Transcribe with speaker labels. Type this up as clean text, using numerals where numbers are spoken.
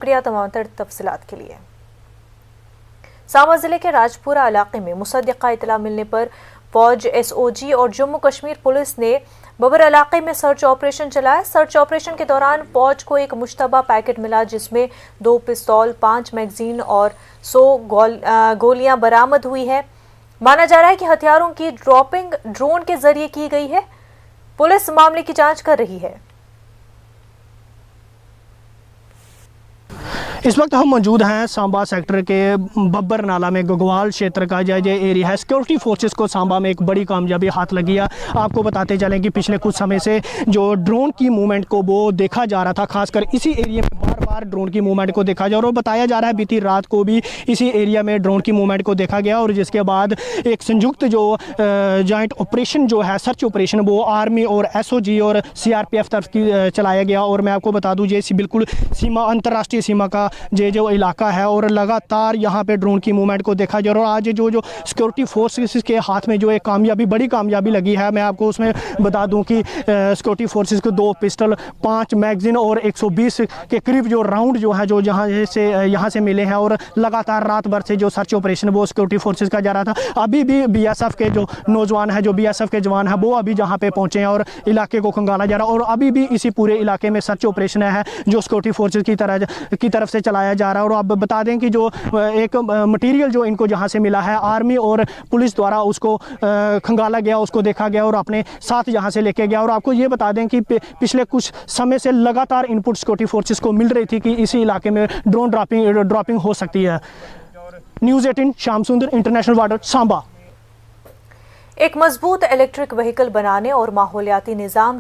Speaker 1: शुक्रिया तमाम तफसीलात के लिए। सांबा जिले के राजपुरा इलाके में मुसद्दिका इतला मिलने पर फौज, SOG और जम्मू कश्मीर पुलिस ने बबर इलाके में सर्च ऑपरेशन चलाया। सर्च ऑपरेशन के दौरान फौज को एक मुश्तबा पैकेट मिला जिसमें 2 पिस्तौल, 5 मैगजीन और 100 गोलियां बरामद हुई है। माना जा रहा है कि हथियारों की ड्रॉपिंग ड्रोन के जरिए की गई है। पुलिस मामले की जांच कर रही है।
Speaker 2: इस वक्त हम मौजूद हैं सांबा सेक्टर के बब्बर नाला में, गगवाल क्षेत्र का जो एरिया है। सिक्योरिटी फोर्सेस को सांबा में एक बड़ी कामयाबी हाथ लगी है। आपको बताते चलें कि पिछले कुछ समय से जो ड्रोन की मूवमेंट को वो देखा जा रहा था, खासकर इसी एरिया में बार बार ड्रोन की मूवमेंट को देखा जा रहा है और बताया जा रहा है बीती रात को भी इसी एरिया में ड्रोन की मूवमेंट को देखा गया और जिसके बाद एक संयुक्त जो जॉइंट ऑपरेशन जो है, सर्च ऑपरेशन, वो आर्मी और SOG और CRPF तरफ की चलाया गया। और मैं आपको बता दूं ये बिल्कुल सीमा, अंतर्राष्ट्रीय सीमा का जो इलाका है और लगातार यहाँ पे ड्रोन की मूवमेंट को देखा जा रहा है। और आज जो सिक्योरिटी फोर्सेस के हाथ में जो एक कामयाबी, बड़ी कामयाबी लगी है, मैं आपको उसमें बता दूं कि सिक्योरिटी फोर्सेस को 2 पिस्टल, 5 मैगजीन और 120 के करीब जो राउंड जो है जो यहाँ से मिले हैं। और लगातार रात भर से जो सर्च ऑपरेशन वो सिक्योरिटी फोर्सेस का जा रहा था। अभी भी BSF के जो नौजवान हैं, जो BSF के जवान हैं, वो अभी जहाँ पे पहुँचे हैं और इलाके को खंगाला जा रहा है। और अभी भी इसी पूरे इलाके में सर्च ऑपरेशन है जो सिक्योरिटी फोर्सेस की तरफ से चलाया जा रहा है। और अब बता दें कि जो एक मटेरियल जो इनको जहाँ से मिला है, आर्मी और पुलिस द्वारा उसको खंगाला गया, उसको देखा गया और अपने साथ यहाँ से लेके गया। और आपको ये बता दें कि पिछले कुछ समय से लगातार इनपुट सिक्योरिटी फोर्सेस को मिल रही थी कि इसी इलाके में ड्रोन ड्रॉपिंग हो सकती है। न्यूज़ 18 श्याम सुंदर, इंटरनेशनल वाटर, सांबा।
Speaker 1: एक मजबूत इलेक्ट्रिक व्हीकल बनाने और माहौलियाती निज़ाम